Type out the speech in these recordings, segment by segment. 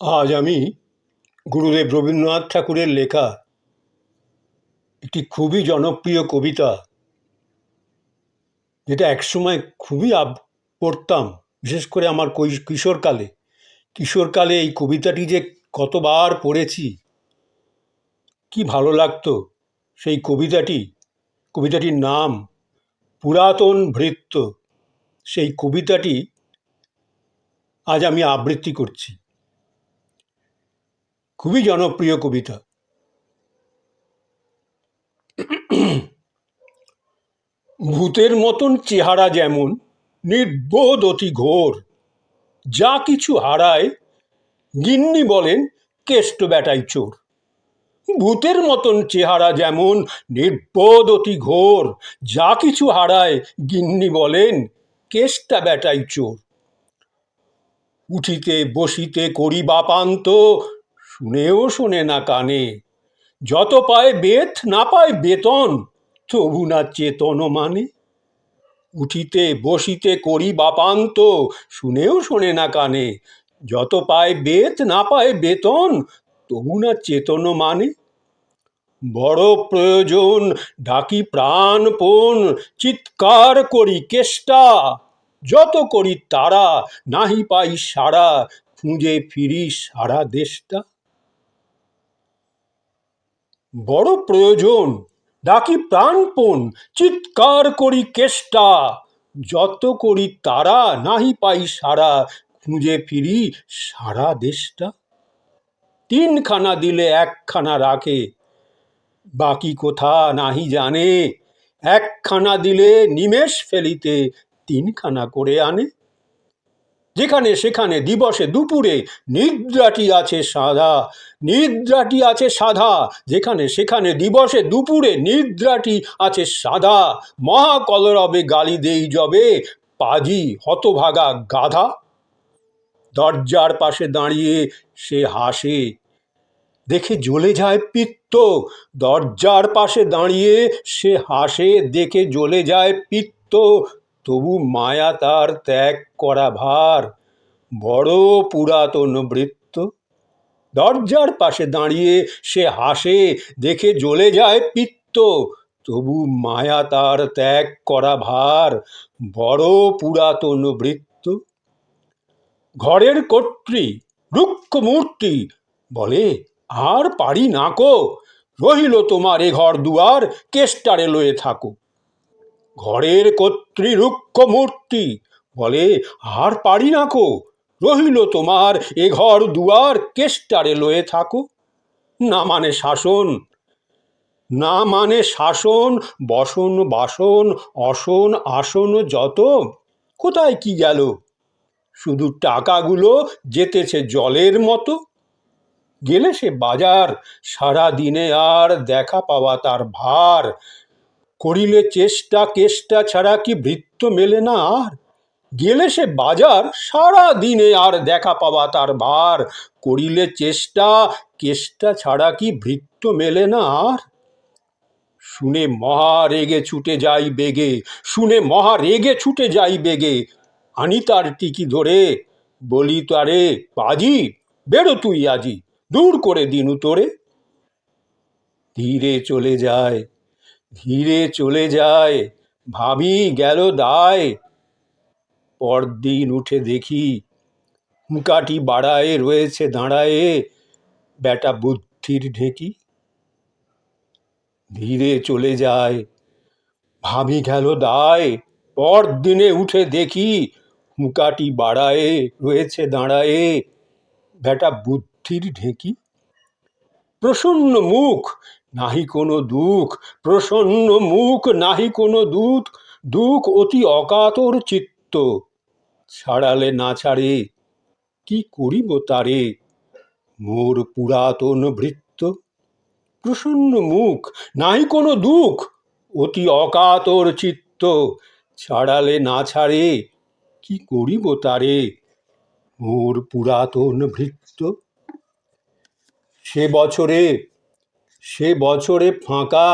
আজ আমি গুরুদেব রবীন্দ্রনাথ ঠাকুরের লেখা একটি খুবই জনপ্রিয় কবিতা, যেটা একসময় খুবই পড়তাম, বিশেষ করে আমার কিশোরকালে এই কবিতাটি যে কতবার পড়েছি, কি ভালো লাগতো। সেই কবিতাটির নাম পুরাতন ভৃত্য। সেই কবিতাটি আজ আমি আবৃত্তি করছি। খুবই জনপ্রিয় কবিতা। ভূতের মতন চেহারা যেমন, নির্বোধ অতি ঘোর, যা কিছু হারায় গিন্নি বলেন কেষ্ট বেটাই চোর। ভূতের মতন চেহারা যেমন, নির্বোধ অতি ঘোর, যা কিছু হারায় গিন্নি বলেন কেষ্টা বেটাই চোর। উঠিতে বসিতে করি বাপান্ত, শুনেও শোনে না কানে, যত পায় বেত না পায় বেতন, তবু না চেতন মানে। উঠিতে বসিতে করি বাপান্ত, শুনেও শোনে না কানে, যত পায় বেত না পায় বেতন, তবু না চেতন মানে। বড় প্রয়োজন ডাকি প্রাণপণ, চিৎকার করি কেষ্টা, যত করি তারা নাহি পাই সারা, খুঁজে ফিরি সারা দেশটা। বড় প্রয়োজন ডাকি প্রাণপণ, চিৎকার করি কেষ্টা, যত করি তারা নাহি পাই সারা, খুঁজে ফিরি সারা দেশটা। তিনখানা দিলে একখানা রাখে, বাকি কোথা নাহি জানে, একখানা দিলে নিমেষ ফেলিতে তিনখানা করে আনে। যেখানে সেখানে দিবসে দুপুরে নিদ্রাটি আছে সাধা, নিদ্রাটি আছে সাধা, যেখানে সেখানে দিবসে দুপুরে নিদ্রাটি আছে সাধা, মহাকলরবে গালি দেই যবে, পাজি হতভাগা গাধা। দরজার পাশে দাঁড়িয়ে সে হাসে, দেখে জ্বলে যায় পিত্ত, দরজার পাশে দাঁড়িয়ে সে হাসে, দেখে জ্বলে যায় পিত্ত, তবু মায়া তার ত্যাগ করা ভার, বড় পুরাতন ভৃত্য। দরজার পাশে দাঁড়িয়ে সে হাসে, দেখে জ্বলে যায় পিত্ত, তবু মায়া তার ত্যাগ করা ভার, বড় পুরাতন ভৃত্য। ঘরের কর্ত্রী রুক্ষ মূর্তি বলে, আর পারি নাকো, রহিল তোমার এ ঘর দুয়ার, কেষ্টারে লয়ে থাকো। ঘরের কর্ত্রী রুক্ষ মূর্তি বলে, আর পারি নাকো, রহিল তোমার এ ঘর দুয়ার, কেষ্টারে লয়ে থাকো। না মানে শাসন, না মানে শাসন, বসন বাসন অসন আসন যত, কোথায় কি গেল, শুধু টাকাগুলো যেতেছে জলের মতো। গেলে সে বাজার, সারা দিনে আর দেখা পাওয়া তার ভার, করিলে চেষ্টা কেষ্টা ছাড়া কি ভৃত্য মেলে না আর। গেলে সে বাজার, সারা দিনে আর দেখা পাওয়া তার ভার, করিলে চেষ্টা কেষ্টা ছাড়া কি ভৃত্য মেলে না আর। শুনে মহা রেগে ছুটে যাই বেগে, শুনে মহা রেগে ছুটে যাই বেগে, আনি তার টিকি ধরে, বলি তারে পাজি, বেরো তুই আজি, দূর করে দিনু তোরে। ধীরে চলে যায়, ধীরে চলে যায়, ভাবি গেল দায়। পরদিন উঠে দেখি, হুঁকাটি বাড়ায় রয়েছে দাঁড়ায়ে, বেটা বুদ্ধির ঢেঁকি। ধীরে চলে যায়, ভাবি গেল দায়, পরদিনে উঠে দেখি, হুঁকাটি বাড়ায়ে রয়েছে দাঁড়ায়ে, বেটা বুদ্ধির ঢেঁকি। প্রসন্ন মুখ নাহি কোনো দুঃখ, প্রসন্ন মুখ নাহি কোনো দুঃখ, দুঃখ অতি অকাতর চিত্ত, ছাড়ালে না ছাড়ে কি করিব তারে, মোর পুরাতন ভৃত্য। প্রসন্ন মুখ নাহি কোনো দুঃখ, অতি অকাতর চিত্ত, ছাড়ালে না ছাড়ে কি করিব তারে, মোর পুরাতন ভৃত্য। সে বছরে ফাঁকা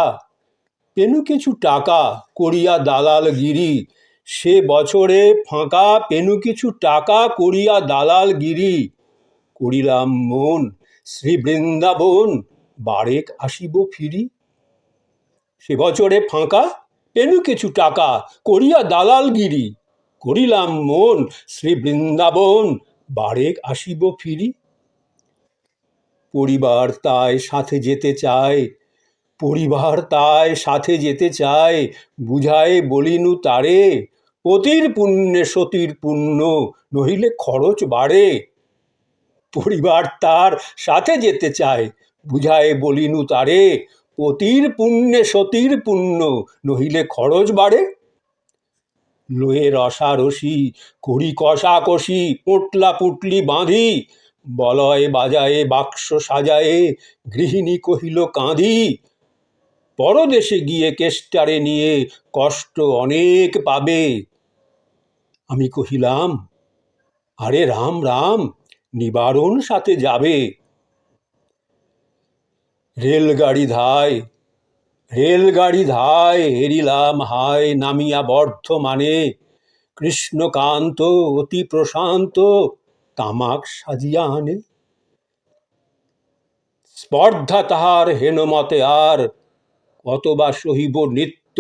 পেনু কিছু টাকা করিয়া দালালগিরি, সে বছরে ফাঁকা পেনু কিছু টাকা করিয়া দালালগিরি, করিলাম মন, শ্রী বৃন্দাবন বারেক আসিব ফিরি। সে বছরে ফাঁকা পেনু কিছু টাকা, করিয়া দালালগিরি, করিলাম মন, শ্রী বৃন্দাবন বারেক আসিব ফিরি। পরিবার তাই সাথে যেতে চায়, পরিবার তাই সাথে যেতে চায়, বুঝায়ে বলিনু তারে, পতির পুণ্যে সতীর পুণ্য, নহিলে খরচ বাড়ে। পরিবার তার সাথে যেতে চায়, বুঝায়ে বলিনু তারে, পতির পুণ্যে সতীর পুণ্য, নহিলে খরচ বাড়ে। লয়ে রসারসি করি কষাকষি, পোটলা পুটলি বাঁধি, বলয় বাজায়ে বাক্স সাজায়ে, গৃহিণী কহিল কাঁদি, পরদেশে গিয়ে কেষ্টারে নিয়ে কষ্ট অনেক পাবে। আমি কহিলাম, আরে রাম রাম, নিবারণ সাথে যাবে। রেলগাড়ি ধায়, রেলগাড়ি ধায়, হেরিলাম হায় নামিয়া বর্ধমানে, কৃষ্ণকান্ত অতি প্রশান্ত তামাক সাজিয়া আনে। স্পর্ধা তাহার হেনমতে আর, কতবা সহিব নিত্য,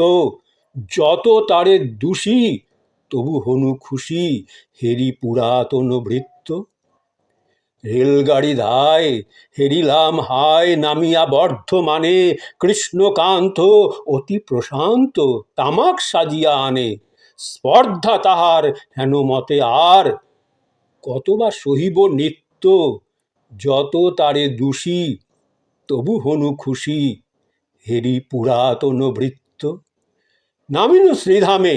যত তারে দোষী তবু হনু খুশি, হেরি পুরাতন ভৃত্য। রেলগাড়ি ধায়, হেরিলাম হায় নামিয়া বর্ধমানে, কৃষ্ণকান্ত অতি প্রশান্ত তামাক সাজিয়া আনে। স্পর্ধা তাহার হেনমতে আর, কতবা সহিব নিত্য, যত তারে দোষী তবু হনু খুশি, হেরি পুরাতন ভৃত্য। নামিনু শ্রীধামে,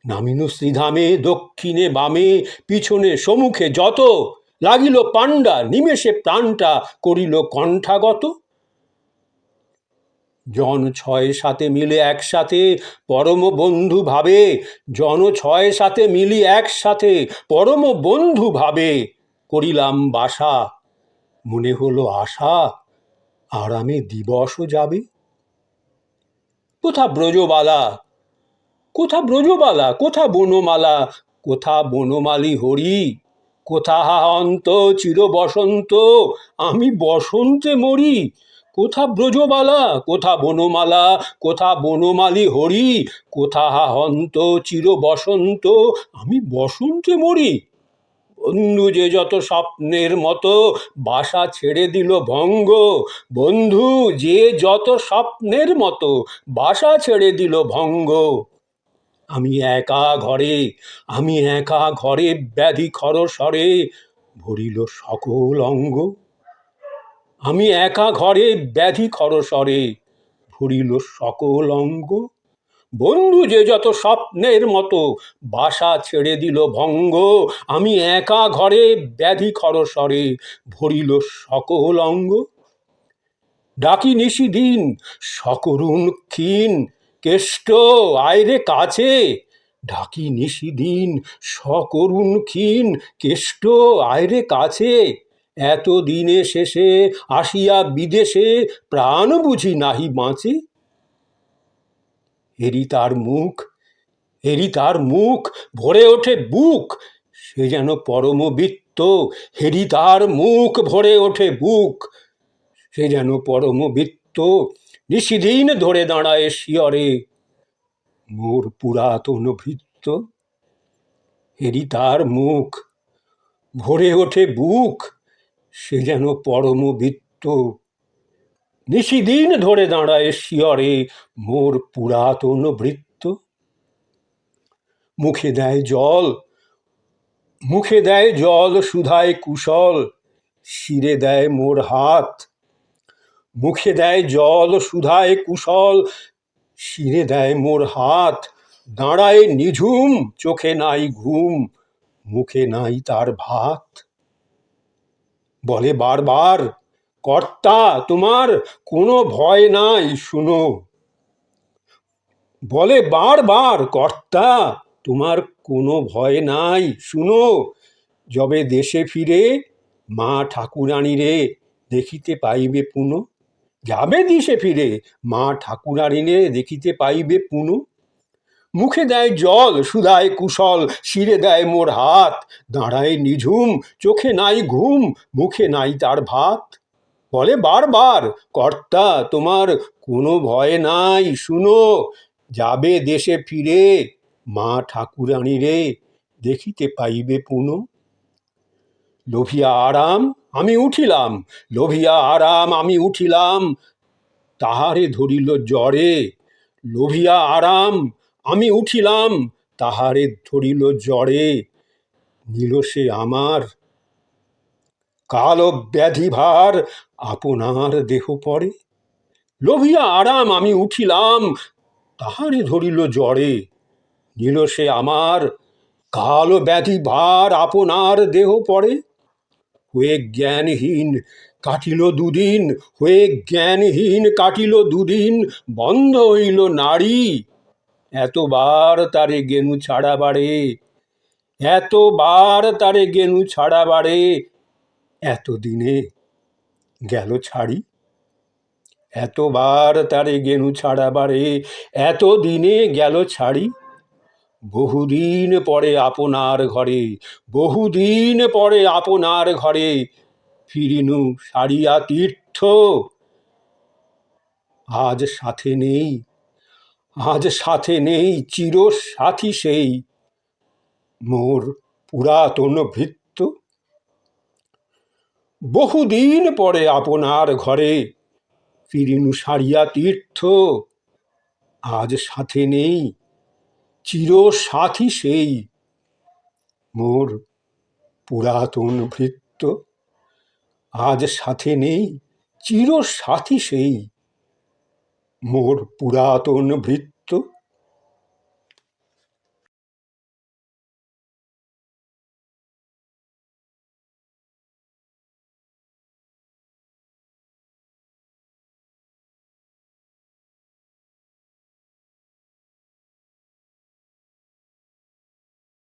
নামিনু শ্রীধামে, দক্ষিণে বামে পিছনে সম্মুখে যত, লাগিল পাণ্ডা নিমেষে প্রাণটা করিল কণ্ঠাগত। জন ৬-৭ মিলে একসাথে পরম বন্ধু ভাবে, জন ৬-৭ মিলি একসাথে পরম বন্ধু ভাবে, করিলাম বাসা, মনে হলো আশা আরামে দিবসও যাবে। কোথা ব্রজবালা, কোথা ব্রজবালা, কোথা বনমালা, কোথা বনমালী হরি, কোথা অন্ত চির বসন্ত, আমি বসন্তে মরি। কোথা ব্রজবালা, কোথা বনমালা, কোথা বনমালী হরি, কোথা অন্ত চির বসন্ত, আমি বসন্তে মরি। বন্ধু যে যত স্বপ্নের মতো বাসা ছেড়ে দিল ভঙ্গ, বন্ধু যে যত স্বপ্নের মতো বাসা ছেড়ে দিল ভঙ্গ। আমি একা ঘরে, আমি একা ঘরে ব্যাধি খরস্বরে ভরিল সকল অঙ্গ। আমি একা ঘরে ব্যাধি খরস্বরে ভরিল সকল অঙ্গ। বন্ধু যে যত স্বপ্নের মতো বাসা ছেড়ে দিল ভঙ্গ, আমি একা ঘরে ব্যাধি খরস্বরে ভরিল সকল অঙ্গ। ডাকি নিশিদিন সকরুণ ক্ষীণ, কেষ্ট আয়রে কাছে, ডাকি নিশিদিন সকরুণ ক্ষীণ, কেষ্ট আয়রে কাছে, এত দিনে শেষে আসিয়া বিদেশে প্রাণ বুঝি নাহি বাঁচে। হেরি তার মুখ, হেরি তার মুখ, ভরে ওঠে বুক, সে যেন পরমবিত্ত, হেরি তার মুখ ভরে ওঠে বুক, সে যেন পরমবিত্ত। নিশিদিন ধরে দাঁড়ায় শিয়রে মোর পুরাতন ভৃত্য। হেরি তার মুখ ভরে ওঠে বুক, সে যেন পরমবিত্ত। নিশিদিন ধরে দাঁড়ায় শিয়রে মোর পুরাতন ভৃত্য। মুখে দেয় জল, মুখে দেয় জল সুধায় কুশল, শিরে দেয় মোর হাত। মুখে দেয় জল সুধায় কুশল, শিরে দেয় মোর হাত। দাঁড়ায় নিঝুম, চোখে নাই ঘুম, মুখে নাই তার ভাত। বলে বারবার, কর্তা তোমার কোনো ভয় নাই শুনো। বলে বারবার, কর্তা তোমার কোনো ভয় নাই শুনো। যবে দেশে ফিরে মা ঠাকুরানীরে দেখিতে পাইবে পুনঃ, যাবে দেশে ফিরে মা ঠাকুরানীরে দেখিতে পাইবে পুনঃ। মুখে দেয় জল সুধায় কুশল, শিরে দেয় মোর হাত, দাঁড়ায় নিঝুম, চোখে নাই ঘুম, মুখে নাই তার ভাত। বলে বারবার, কর্তা তোমার কোনো ভয় নাই, শুনো, যাবে দেশে ফিরে, মা ঠাকুরানী রে দেখিতে পাইবে পুনঃ। লোভিয়া আরাম আমি উঠিলাম, লোভিয়া আরাম আমি উঠিলাম, তাহারে ধরিল জ্বরে। লোভিয়া আরাম আমি উঠিলাম, তাহারে ধরিল জ্বরে। নিল সে আমার কালো ব্যাধি ভার, আপনার দেহ পরে। লোভিয়া আরাম আমি উঠিলাম, তাহারে ধরিল জ্বরে। নিল সে আমার কালো ব্যাধি ভার, আপনার দেহ পরে। হয়ে জ্ঞানহীন কাটিল দুদিন, হয়ে জ্ঞানহীন কাটিল দুদিন, বন্ধ হইল নারী। এতবার তারে গেনু ছাড়া বাড়ে, এতবার তারে গেনু ছাড়া বাড়ে, এতদিনে গেল ছাড়ি। এতবার তারে গেনু ছাড়া বাড়ে, এতদিনে গেল ছাড়ি। বহুদিন পরে আপনার ঘরে, বহুদিন পরে আপনার ঘরে, ফিরিনু সারিয়া তীর্থ। আজ সাথে নেই, আজ সাথে নেই চির সাথী সেই, মোর পুরাতন ভৃত্য। বহুদিন পরে আপনার ঘরে, ফিরিনু সারিয়া তীর্থ। আজ সাথে নেই চির সাথী সেই, মোর পুরাতন ভৃত্য। আজ সাথে নেই চির সাথী সেই, মোর পুরাতন ভৃত্য।